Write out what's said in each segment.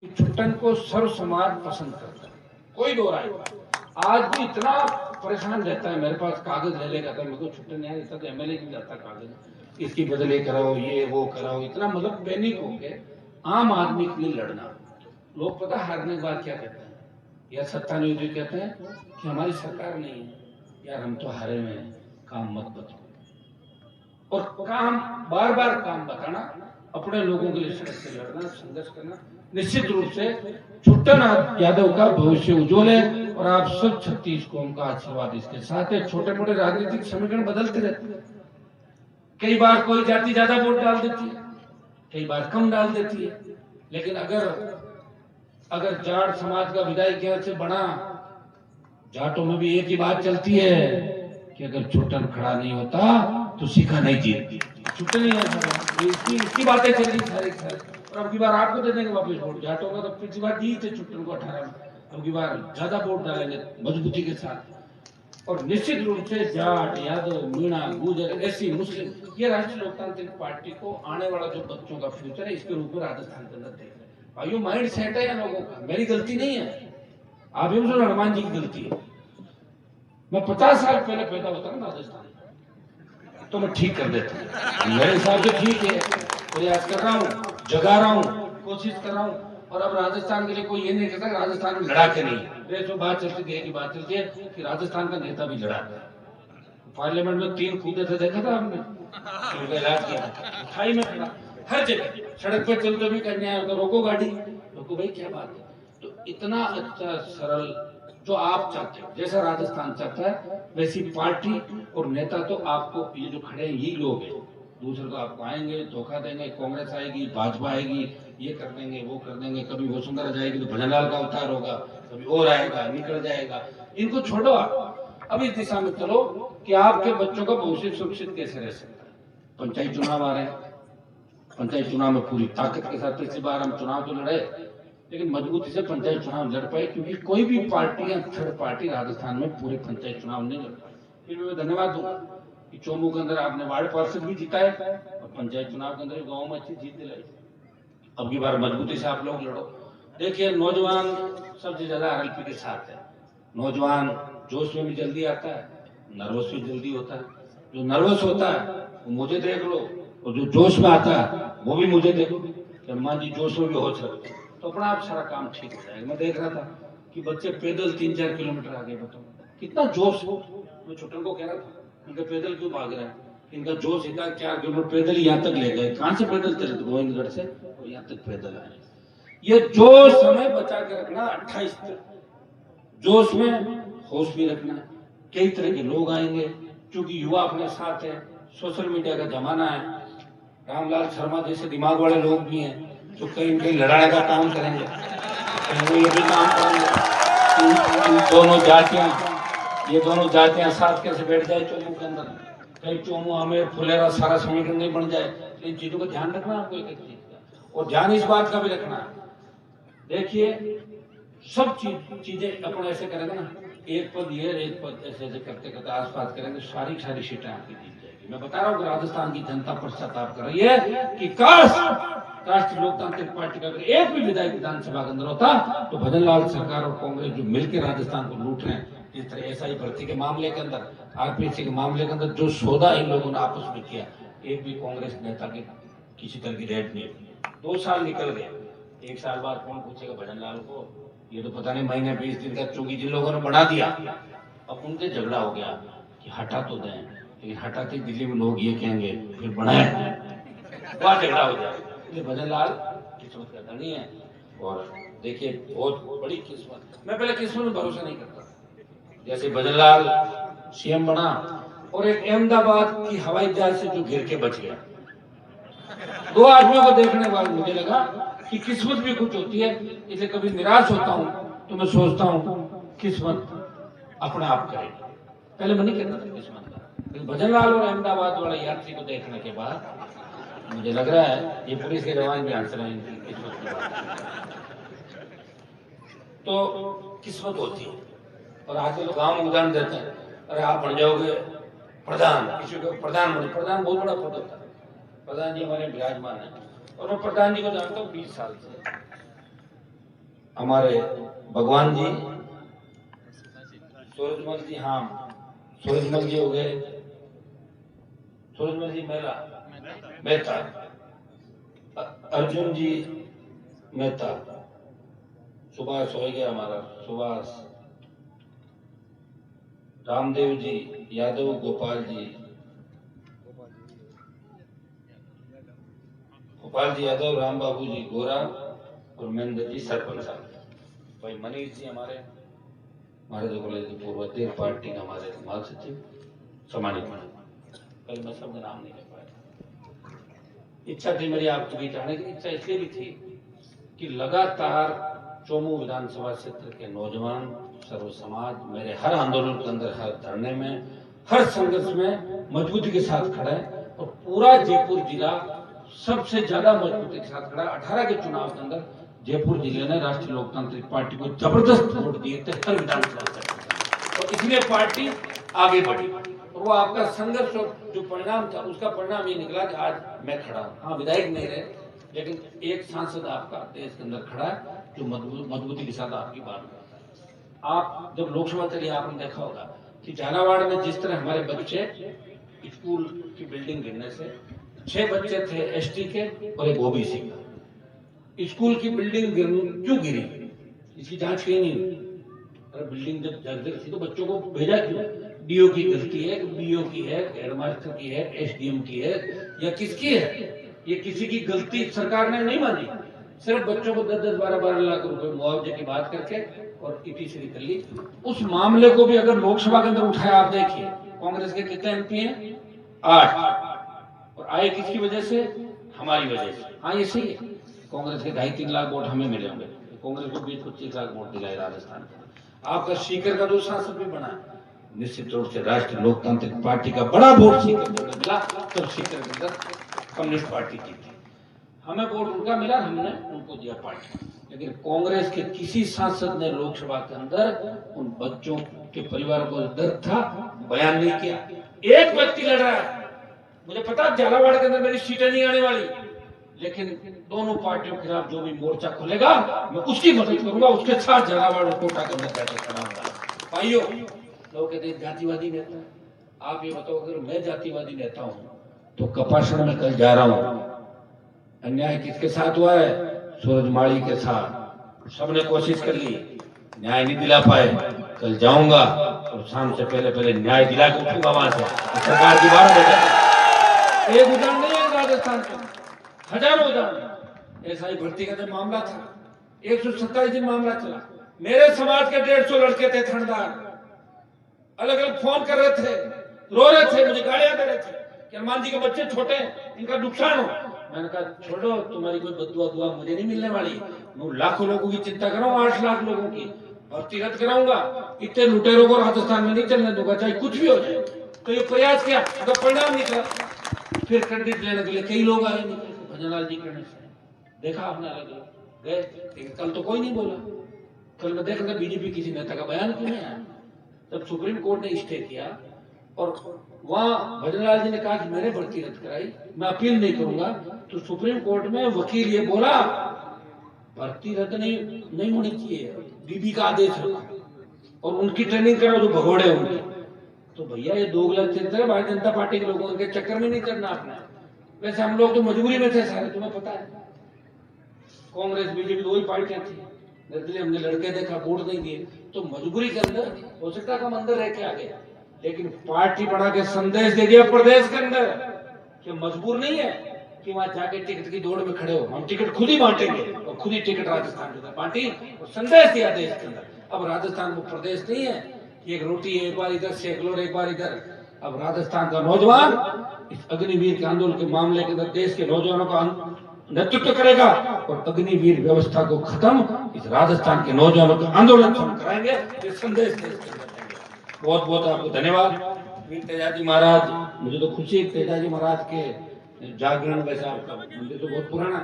छुट्टन को सर्व समाज पसंद करता है, कोई दो राय। आज भी इतना परेशान रहता है, मेरे पास कागज ले लेगा था, मेरे को छुट्टन यार इतना तो एमएलए नहीं जाता कागज, इसकी बदले कराओ, ये वो कराओ, इतना मतलब पैनिक हो गए। आम आदमी के लिए लड़ना, लोग पता हारने के बाद क्या कहते हैं, या सत्ता नहीं कहते हैं कि हमारी सरकार नहीं है, यार हम तो हारे हुए हैं, काम मत बताओ। और काम बार बार काम बताना, अपने लोगों के लिए सड़क से लड़ना, संघर्ष करना, निश्चित रूप से छुट्टन यादव का भविष्य उज्जवल है। और आप सब 36 कौम का आशीर्वाद इसके साथ है। छोटे मोटे राजनीतिक समीकरण बदलते रहते हैं, कई बार कोई जाति ज्यादा वोट डाल देती है, कई बार कम डाल देती है, लेकिन अगर जाट समाज का विधायक यहाँ से बना, जाटों में भी एक ही बात चलती है कि अगर छुट्टन खड़ा नहीं होता तो सीखा नहीं जीतती। छुट्टन ही इसकी बातें चल रही सारी। और अब की बार आपको दे देंगे वापस वोट, जाटों का तो पिछली बार दी थे छुट्टन को 18 में, अब की बार ज्यादा वोट डालेंगे मजबूती के साथ। और निश्चित रूप से जाट, यादव, मीणा, गुर्जर, एससी, मुस्लिम, ये राष्ट्रीय लोकतांत्रिक पार्टी को आने वाला जो बच्चों का फ्यूचर है इसके रूप में राजस्थान के अंदर देख रहे हैं। भाइयों, माइंड सेट है या लोगों का, मेरी गलती नहीं है, आप ये सुनो, हनुमान जी की गलती है। मैं 50 साल पहले पैदा होता ना राजस्थान, तो मैं ठीक कर देता, मेरे हिसाब से ठीक है, प्रयास कर रहा हूँ, जगा रहा हूँ, कोशिश कर रहा हूँ। और अब राजस्थान के लिए कोई ये नहीं कहता राजस्थान में लड़ा के नहीं है, तो बात चलती है कि बात चलती है कि राजस्थान का नेता भी लड़ा, पार्लियामेंट में 3 कूदे थे, देखा था हमने, उनका इलाज किया, खाई में खड़ा, हर जगह सड़क पर चलते भी करने आए, रोको गाड़ी, रोको भाई क्या बात है। तो इतना अच्छा सरल जो आप चाहते हो, जैसा राजस्थान चाहता है वैसी पार्टी और नेता, तो आपको ये जो खड़े हैं यही लोग हैं, दूसरे तो आपको आएंगे धोखा देंगे, कांग्रेस आएगी, भाजपा आएगी, ये कर देंगे, वो कर देंगे, कभी वसुंधरा जाएगी तो भजनलाल का अवतार होगा, कभी और आएगा, निकल जाएगा, इनको छोड़ो आप, अब इस दिशा में चलो कि आपके बच्चों का भविष्य सुरक्षित कैसे रह सकता है। पंचायत चुनाव आ रहे हैं, पंचायत चुनाव में पूरी ताकत के साथ पिछली बार हम चुनाव तो लड़े, लेकिन मजबूती से पंचायत चुनाव लड़ पाए, क्योंकि कोई भी पार्टी या थर्ड पार्टी राजस्थान में पूरे पंचायत चुनाव नहीं लड़ पाई। फिर मैं धन्यवाद दूंगा कि चोमू के अंदर आपने वार्ड पार्षद भी जिताए और पंचायत चुनाव के अंदर गाँव में अच्छी जीत दिलाई। अब की बार मजबूती से आप लोग लड़ो। देखिए, नौजवान सबसे ज्यादा आरएलपी के साथ है, नौजवान जोश में भी जल्दी आता है, नर्वस भी जल्दी होता है। जो नर्वस होता है वो मुझे देख लो, और जो जोश में आता है वो भी मुझे देखो, हनुमान जी जोश में भी होश रखते हैं, तो अपना आप सारा काम ठीक हो जाएगा। मैं देख रहा था कि बच्चे पैदल 3-4 किलोमीटर आगे, बताओ कितना जोश हो। मैं छुट्टन को कह रहा था, इनका पैदल क्यों भाग रहा है, इनका जोश इतना, 4 किलोमीटर पैदल यहाँ तक ले गए, कहां से पैदल चले, गोविंदगढ़ से और यहाँ तक पैदल आए। ये जोश हमें बचा के रखना, 28 तक जोश में होश भी रखना। कई तरह के लोग आएंगे, क्योंकि युवा अपने साथ है, सोशल मीडिया का जमाना है, रामलाल शर्मा जैसे दिमाग वाले लोग भी हैं जो कहीं कहीं लड़ाने का काम करेंगे, कहीं ये भी काम करेंगे। ये दोनों जातियां साथ कैसे बैठ जाए चोमू के अंदर, कहीं चोमू आमेर फुलेरा सारा समीकरण नहीं बन जाए। इन चीजों का ध्यान रखना आपको, एक चीज का, और ध्यान इस बात का भी रखना, देखिए सब चीजें अपन ऐसे करेंगे ना, एक पद ये एक पद ऐसे ऐसे करते करते आसपास करेंगे, सारी सीटें आपकी जीत जाएगी। मैं बता रहा हूँ कि राजस्थान की जनता पश्चाताप कर रही है कि काश राष्ट्रीय लोकतांत्रिक पार्टी का अगर एक भी विधायक विधानसभा के अंदर होता तो भजनलाल सरकार और कांग्रेस जो मिलकर राजस्थान को लूट रहे हैं, जिस तरह एसआई भर्ती के मामले के अंदर, आरपीसी के मामले के अंदर जो सौदा इन लोगों ने आपस में किया, एक भी कांग्रेस नेता के किसी तरह की रेड नहीं। 2 साल निकल गए, 1 साल बाद कौन पूछेगा भजनलाल को, ये तो पता नहीं महीने 20 दिन का, चूंकि जिन लोगों ने बढ़ा दिया अब उनसे झगड़ा हो गया कि हटा तो दें, लेकिन हटाते दिल्ली में लोग ये कहेंगे फिर बढ़ाए, वहां झगड़ा हो जाए। इसलिए भजनलाल किस्मत का धनी है, और देखिए बहुत बड़ी किस्मत। मैं पहले किस्मत में भरोसा नहीं करता, जैसे भजनलाल सीएम बना और एक अहमदाबाद की हवाई जहाज से जो गिर के बच गया, 2 आदमियों को देखने के बाद मुझे लगा कि किस्मत भी कुछ होती है। इसलिए कभी निराश होता हूँ तो मैं सोचता हूँ किस्मत अपने आप करेगी, पहले मैं नहीं कहता था किस्मत का, लेकिन भजनलाल और अहमदाबाद वाले यात्री को देखने के बाद मुझे लग रहा है ये पुलिस के जवान भी हंस रहे हैं किस्मत की बात। तो किस्मत होती है, और आजकल लोग गाँव में उदाहरण देते हैं, अरे आप बन जाओगे प्रधान, किसी को प्रधानमंत्री, प्रधान बहुत बड़ा पद होता है, प्रधान जी हमारे विराजमान है, और मैं प्रधान जी को जानता हूँ 20 साल से, हमारे भगवान जी, सूरजमल जी, हाँ सूरजमल जी हो गए, सूरजमल जी मेहता, अर्जुन जी मेहता, सुभाष हो गया हमारा सुभाष, रामदेव जी यादव, गोपाल जी यादव, राम बाबू जी गोरा और महेंद्र जी सरपंच साहब। भाई मनीष जी हमारे जो कॉलेज के पूर्व अध्यक्ष, पार्टी का हमारे महासचिव सम्मानित, कल मैं सबका नाम नहीं ले पाया। इच्छा थी मेरी आपके बीच आने की, इच्छा इसलिए भी थी कि लगातार चोमू विधानसभा क्षेत्र के नौजवान सर्व समाज मेरे हर आंदोलन के अंदर, हर धरने में, हर संघर्ष में मजबूती के साथ खड़ा है और पूरा जयपुर जिला सबसे ज्यादा मजबूती के साथ खड़ा। 18 के चुनाव के अंदर जयपुर जिले ने राष्ट्रीय लोकतांत्रिक पार्टी को जबरदस्त वोट दिए थे हर विधानसभा क्षेत्र, और इसलिए पार्टी आगे बढ़ी। और वो आपका संघर्ष और जो परिणाम था, उसका परिणाम ये निकला कि आज मैं खड़ा हूँ। हाँ, विधायक नहीं रहे, लेकिन एक सांसद आपका देश के अंदर खड़ा है जो मजबूती के साथ आपकी बात करता है। आप जब लोकसभा चली, आपने देखा होगा कि झालावाड़ में जिस तरह हमारे बच्चे स्कूल की बिल्डिंग गिरने से, 6 बच्चे थे एसटी के और एक ओबीसी का, स्कूल की बिल्डिंग क्यों गिरी, इसकी जांच क्यों नहीं हुई? अरे बिल्डिंग जब जर्जर थी तो बच्चों को भेजा क्यों? डीओ की गलती है, बीओ की है, हेडमास्टर की है, एसडीएम की है, या किसकी है? ये किसी की गलती सरकार ने नहीं मानी, सिर्फ बच्चों को 10-10, 12-12 लाख रुपए मुआवजे की बात करके और ईटीसी कर ली। उस मामले को भी अगर लोकसभा के अंदर उठाया, आप देखिए कांग्रेस के कितने एमपी हैं? 8, और आए किसकी वजह से? हमारी वजह से। हाँ, ये सही है, कांग्रेस के 2.5-3 लाख वोट हमें मिले होंगे, कांग्रेस को 20-25 लाख वोट दिलाए राजस्थान में। आपका सीकर का जो सांसद भी बना, निश्चित रूप से राष्ट्रीय लोकतांत्रिक पार्टी का बड़ा वोट सीकर को मिला, तब सीकर के अंदर कम्युनिस्ट पार्टी जीती। हमें वोट उनका मिला, हमने उनको दिया पार्टी। लेकिन कांग्रेस के किसी सांसद ने लोकसभा के अंदर उन बच्चों के परिवार को दर्द था, बयान नहीं किया। एक व्यक्ति लड़ रहा है, मुझे पता झालावाड़ के अंदर मेरी सीटें नहीं आने वाली, लेकिन दोनों पार्टियों के खिलाफ जो भी मोर्चा खुलेगा मैं उसकी मदद करूंगा, उसके साथ झालावाड़ कोटा के अंदर बैठे खड़ा होगा। भाइयों, लोग कहते हैं जातिवादी नेता है, आप ये बताओ अगर मैं जातिवादी नेता हूं तो कपासन में कल जा रहा हूं, अन्याय किसके साथ हुआ है? सूरजमाली के साथ। सबने कोशिश कर ली, न्याय नहीं दिला पाए, कल जाऊंगा और शाम से पहले न्याय दिला के उठूंगा वहां से, सरकार की बात है। एक उदाहरण नहीं है राजस्थान का, हजारों उदाहरण। ऐसा ही भर्ती का जब मामला था, 127 दिन मामला चला, मेरे समाज के 150 लड़के थे थानेदार, अलग अलग फोन कर रहे थे, रो रहे थे, मुझे गालियां दे रहे थे कि हनुमान जी के बच्चे छोटे हैं, इनका नुकसान हो। मैंने कहा छोड़ो, तुम्हारी कोई बदुआ दुआ मुझे नहीं मिलने वाली, मैं लाखों लोगों की चिंता कर रहा हूँ, 8 लाख लोगों की भर्ती रद्द कराऊंगा, इतने लुटेरों को राजस्थान में नहीं चलने दूंगा, चाहे कुछ भी हो जाए। तो ये प्रयास किया, तो परिणाम निकला। फिर क्रेडिट लेने के लिए कई लोग आए, भजनलाल जी करने से देखा आपने, अलग अलग गए, लेकिन कल तो कोई नहीं बोला। कल मैं देख रहा बीजेपी किसी नेता का बयान क्यों नहीं आया? जब सुप्रीम कोर्ट ने स्टे किया और वहां भजनलाल जी ने कहा कि मैंने भर्ती रद्द कराई, मैं अपील नहीं करूंगा, तो सुप्रीम कोर्ट में वकील ये बोला भर्ती रद्द नहीं होनी चाहिए, डीबी का आदेश रखो और उनकी ट्रेनिंग करो जो भगोड़े उनके। तो भैया ये 2 गलत चलते हैं, भारतीय जनता पार्टी के लोगों के चक्कर में नहीं करना आपने। वैसे हम लोग तो मजबूरी में थे सारे, तुम्हें पता है, कांग्रेस बीजेपी 2 ही पार्टियां थी, इसलिए हमने लड़के देखा, वोट नहीं दिए, तो मजबूरी के अंदर हो सकता है हम अंदर रह के आ गए, लेकिन पार्टी बना के संदेश दे दिया प्रदेश के अंदर कि मजबूर नहीं है कि वहां जाके टिकट की दौड़ में खड़े हो, हम टिकट खुद ही बांटेंगे और खुद ही टिकट राजस्थान में बांटी और संदेश दिया देश के अंदर। अब राजस्थान वो प्रदेश नहीं है कि एक रोटी एक बार इधर, सेकलोर एक बार इधर। अब राजस्थान का नौजवान इस अग्निवीर के आंदोलन के मामले के अंदर देश के नौजवानों का नेतृत्व करेगा और अग्निवीर व्यवस्था को खत्म इस राजस्थान के नौजवानों का आंदोलन कराएंगे, ये संदेश देश के अंदर। बहुत बहुत आपको धन्यवाद वीर तेजाजी महाराज। मुझे तो खुशी है तेजाजी महाराज के जागरण, वैसे आपका मंदिर तो बहुत पुराना,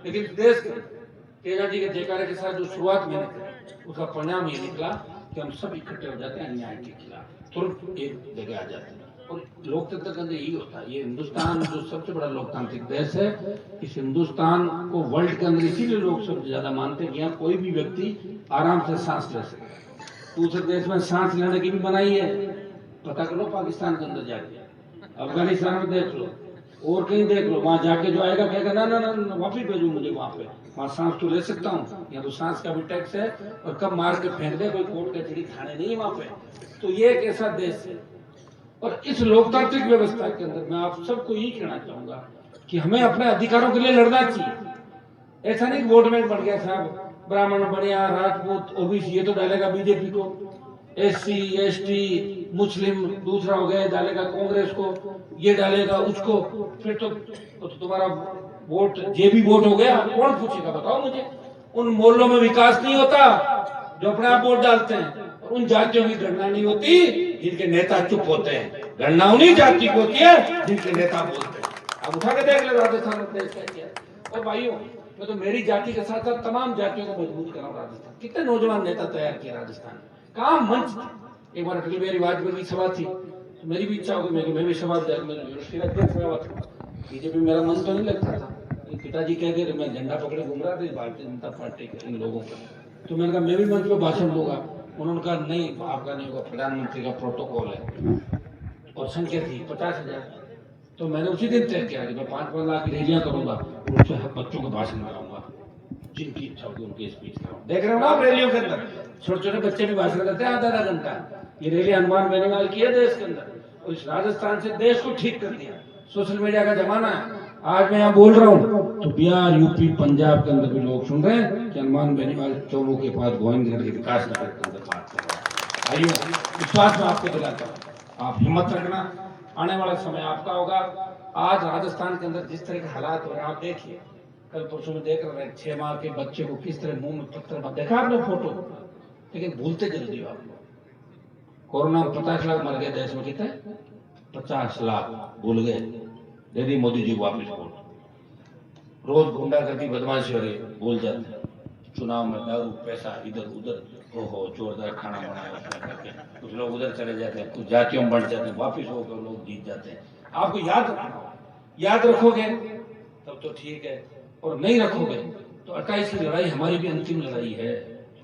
लेकिन देश के तेजाजी के जयकारे के साथ जो शुरुआत मैंने की, उसका परिणाम ये निकला कि हम सब इकट्ठे हो जाते हैं अन्याय के खिलाफ, तुरंत एक जगह आ जाते हैं। और लोकतंत्र के अंदर यही होता है। ये हिंदुस्तान जो सबसे बड़ा लोकतांत्रिक देश है, इस हिंदुस्तान को वर्ल्ड के अंदर इसीलिए लोग सबसे ज्यादा मानते हैं कि यहाँ कोई भी व्यक्ति आराम से सांस ले सके। दूसरे देश में सांस लेने की भी मनाही है, पता कर लो पाकिस्तान के अंदर जाके, अफगानिस्तान में देख लो और कहीं देख लो, वहां जाके जो आएगा कहेगा ना ना ना वापिस भेजो मुझे वहां पे, वहां सांस तो ले सकता हूँ, या तो सांस का भी टैक्स है और कब मार के फेंक दे, कोई कोर्ट कचहरी थाने नहीं वहां पे। तो ये एक ऐसा देश है। और इस लोकतांत्रिक व्यवस्था के अंदर मैं आप सबको यही कहना चाहूंगा कि हमें अपने अधिकारों के लिए लड़ना चाहिए। ऐसा नहीं वोट बैंक बन गया साहब, ब्राह्मण बनिया, राजपूत, ओबीसी ये तो डालेगा बीजेपी को, एससी एसटी मुस्लिम दूसरा हो गया डालेगा कांग्रेस को, ये डालेगा उसको, फिर तो तुम्हारा वोट जेबी वोट हो गया। कौन पूछेगा बताओ मुझे? उन मोहल्लों में विकास नहीं होता जो अपने आप वोट डालते हैं, और उन जातियों की गणना नहीं होती जिनके नेता चुप होते हैं। गणना उन्हीं जाति को होती है जिनके नेता बोलते हैं। अब उठा के देख ले राजस्थान में देश क्या। और भाइयों, मैं तो मेरी जाति के साथ साथ तमाम जातियों को मजबूत कर रहा हूँ। राजस्थान कितने नौजवान नेता तैयार किया राजस्थान, कहाँ मंच। एक बार अटल बिहारी वाजपेयी की सभा थी, तो मेरी भी इच्छा होगी मैं भी सभा बीजेपी, मेरा मन तो नहीं लगता था। पिताजी कह के मैं झंडा पकड़े घूम रहा था भारतीय जनता पार्टी के इन लोगों का, तो मैंने कहा मैं भी मंच पर भाषण दूंगा। उन्होंने कहा नहीं आपका नहीं होगा, प्रधानमंत्री का प्रोटोकॉल है, और संख्या थी 50,000। तो मैंने उसी दिन तय किया कि मैं 5-5 लाख की रैलियां करूंगा, उनसे बच्चों को भाषण कराऊंगा, जिनकी इच्छा होगी उनकी स्पीच कराऊंगा। देख रहे हो ना आप रैलियों के अंदर छोटे छोटे बच्चे भी भाषण करते हैं आधा घंटा। ये रैली हनुमान बेनीवाल की है देश के अंदर, और इस राजस्थान से देश को ठीक कर दिया। सोशल मीडिया का जमाना है, आज मैं यहाँ बोल रहा हूँ तो बिहार यूपी पंजाब के अंदर भी लोग सुन रहे हैं कि हनुमान बेनीवाल चौमू के पास गोविंदगढ़ के विकास नगर के अंदर बात कर रहा है। आइए विश्वास में आपको दिलाता हूँ, आप हिम्मत रखना, आने वाला समय आपका होगा। आज राजस्थान के अंदर जिस तरह के हालात हो रहे हैं आप देखिए, कल परसों में देख रहे हैं 6 माह के बच्चे को किस तरह मुंह में पत्थर देखा आपने फोटो, लेकिन भूलते जल्दी आप लोग। कोरोना में 50 लाख मर गए देश में, कितने 50 लाख भूल गए, दे दी मोदी जी वापिस वोट। रोज गुंडागर्दी बदमाशी हो रही भूल जाते हैं, चुनाव में दारू पैसा इधर उधर, ओहो जोरदार खाना बनाया करके कुछ लोग उधर चले जाते हैं, कुछ जातियों में बढ़ जाते हैं, वापिस होकर लोग जीत जाते हैं। आपको याद रखना, याद रखोगे तब तो ठीक है, और नहीं रखोगे तो 28 की लड़ाई हमारी भी अंतिम लड़ाई है।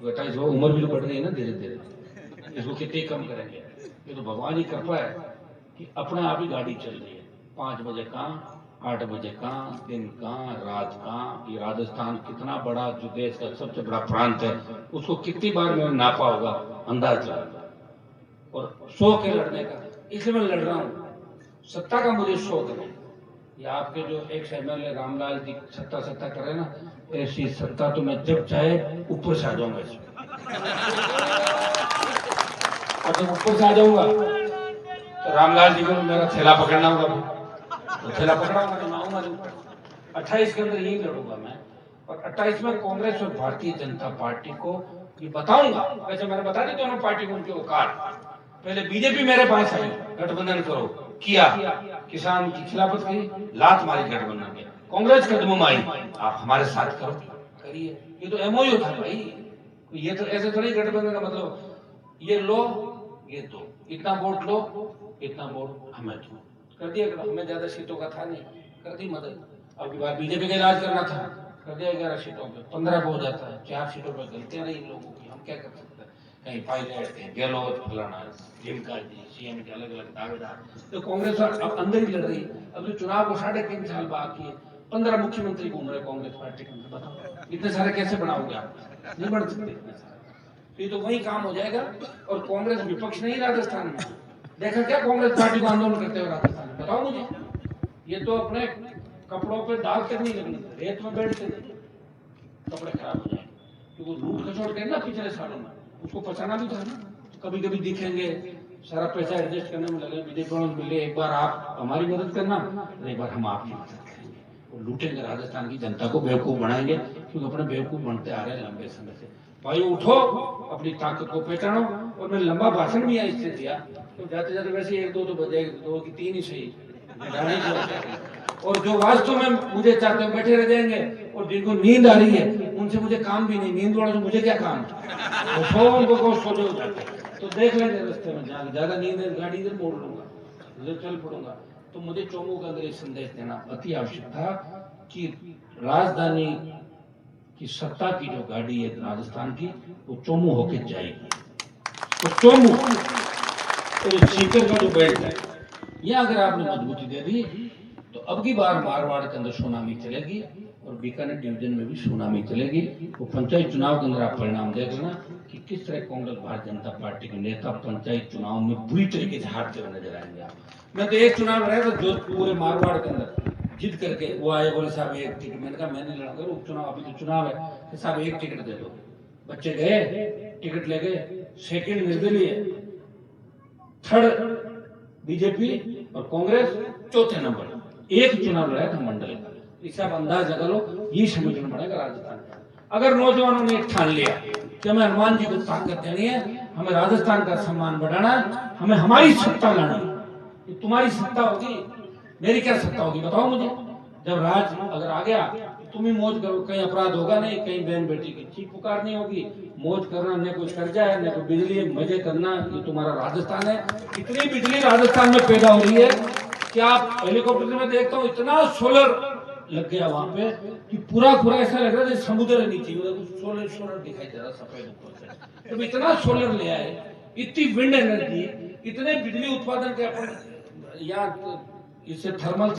28 उम्र भी तो बढ़ रही है ना धीरे धीरे, इसको कितने कम करेंगे? ये तो भगवान की कृपा है कि अपने आप ही गाड़ी चल रही है। 5 बजे कहाँ, 8 बजे कहाँ, दिन कहाँ, रात कहाँ। ये राजस्थान कितना बड़ा जो देश का सबसे बड़ा प्रांत है, उसको कितनी बार मैंने नापा होगा अंदाज लगा। और शौक है लड़ने का, इसलिए मैं लड़ रहा हूँ। सत्ता का मुझे शौक नहीं। ये आपके जो एक एमएलए रामलाल जी सत्ता करे ना, ऐसी सत्ता तो मैं जब चाहे ऊपर से आ जाऊंगा इसमें। और जब ऊपर से आ जाऊंगा तो रामलाल जी को मेरा थैला पकड़ना होगा, तो थैला पकड़ाऊंगा तो मैं आऊंगा ऊपर। 28 के अंदर यही लड़ूंगा मैं, और 28 में कांग्रेस और भारतीय जनता पार्टी को ये बताऊंगा। वैसे मैंने बता दी दोनों पार्टी को उनके औकात। पहले बीजेपी मेरे पास आई, गठबंधन करो, किया, किसान की खिलाफत की, लात मारी गठबंधन के। कांग्रेस कदमों में आई, आप हमारे साथ करो, करिए। ये तो एमओयू था भाई, ये तो ऐसे थोड़ी गठबंधन का मतलब ये लो ये दो, इतना वोट लो इतना वोट हमें दो, कर दिया। हमें ज्यादा सीटों का था नहीं, कर दी मदद। अब की बार बीजेपी का इलाज करना था, कर दिया 11 सीटों पे, 15 हो जाता है, 4 सीटों पर गलतियां नहीं लोगों की, हम क्या कर सकते हैं? कहीं पायलट, कहीं गहलोत, फलाना ढिमका जी, सीएम के अलग अलग दावेदार। तो कांग्रेस अब अंदर ही लड़ रही है। अब जो चुनाव को 3.5 साल बाकी है, 15 मुख्यमंत्री घूम रहे कांग्रेस पार्टी के अंदर। बताओ इतने सारे कैसे बनाओगे आप? नहीं बढ़ सकते इतने सारे। ये तो वही काम हो जाएगा। और कांग्रेस विपक्ष नहीं राजस्थान में, देखा क्या कांग्रेस पार्टी को आंदोलन करते हुए राजस्थान में? बताओ मुझे। ये तो अपने कपड़ों पे दाग तक नहीं लगनी, रेत में बैठ के कपड़े खराब हो जाएंगे, क्योंकि लूट खसोट के ना पिछले सालों में उसको पचाना भी था ना। कभी कभी दिखेंगे सारा पैसा एडजस्ट करने में लगे, विदेशों में मिले, एक बार आप हमारी मदद करना, एक बार हम आपकी मदद करेंगे, और लूटेंगे राजस्थान की जनता को, बेवकूफ बनाएंगे, क्योंकि अपने बेवकूफ बनते आ रहे हैं लंबे समय से। भाई उठो, अपनी ताकत को पहचानो। और मैं लंबा भाषण भी इससे दिया, तो जाते जाते वैसे 1-2 तो बजे, 2 की 3 ही सही। और जो वास्तव में मुझे चाहते हैं बैठे रह जाएंगे, और जिनको नींद आ रही है उनसे मुझे काम भी नहीं, नींद वालों से मुझे क्या काम? उनको सो जाते, तो देख लेंगे रास्ते में, ज्यादा नींद है गाड़ी इधर मोड़ लूंगा, चल पड़ूंगा। तो मुझे चोमू के अंदर एक संदेश देना अति आवश्यक था कि राजधानी की सत्ता की जो गाड़ी है राजस्थान की, वो चोमू होके जाएगी। तो चोमू तो सीकर का जो बेल्ट है, ये अगर आपने मजबूती दे दी तो अब की बार मारवाड़ के अंदर सुनामी चलेगी और बीकानेर डिवीजन में भी सुनामी चलेगी। वो पंचायत चुनाव के अंदर आप परिणाम देख लेना कि किस तरह कांग्रेस भारतीय जनता पार्टी के नेता पंचायत चुनाव में बुरी तरीके से हारते हुए नजर आएंगे। आप मैं तो एक चुनाव रहा था जो पूरे मारवाड़ के अंदर जीत करके वो आए, बोले साहब एक टिकट। मैंने कहा मैं नहीं लड़ूंगा उपचुनाव, अभी तो चुनाव है, कि साहब एक टिकट दे दो। बच्चे गए, टिकट ले गए, सेकंड निर्दलीय, थर्ड बीजेपी और कांग्रेस, चौथे नंबर एक चुनाव लड़ा था मंडल का। इसे आप अंदाज लगा लो, ये समझना पड़ेगा राजस्थान का। अगर नौजवानों ने ठान लिया कि हमें हनुमान जी को ताकत देनी है, हमें राजस्थान का सम्मान बढ़ाना, हमें हमारी सत्ता लानी, ये तुम्हारी सत्ता होगी, मेरी क्या सत्ता होगी बताओ मुझे। जब राज अगर आ गया तुम ही मौज करो, कहीं अपराध होगा नहीं, कहीं बहन बेटी की चीख पुकार नहीं होगी, मौज करना, न कोई कर्जा है न कोई बिजली, मजे करना, ये तुम्हारा राजस्थान है। इतनी बिजली राजस्थान में पैदा हो रही है कि आप हेलीकॉप्टर में देखता हूँ इतना सोलर लग गया वहां पे कि पूरा पूरा ऐसा लग रहा है जैसे समुद्र नीचे सोलर सोलर दिखाई दे रहा सफेद ऊपर से। तो इतना सोलर ले आए, इतनी विंड एनर्जी, इतने बिजली उत्पादन के अपन यहाँ इससे थर्मल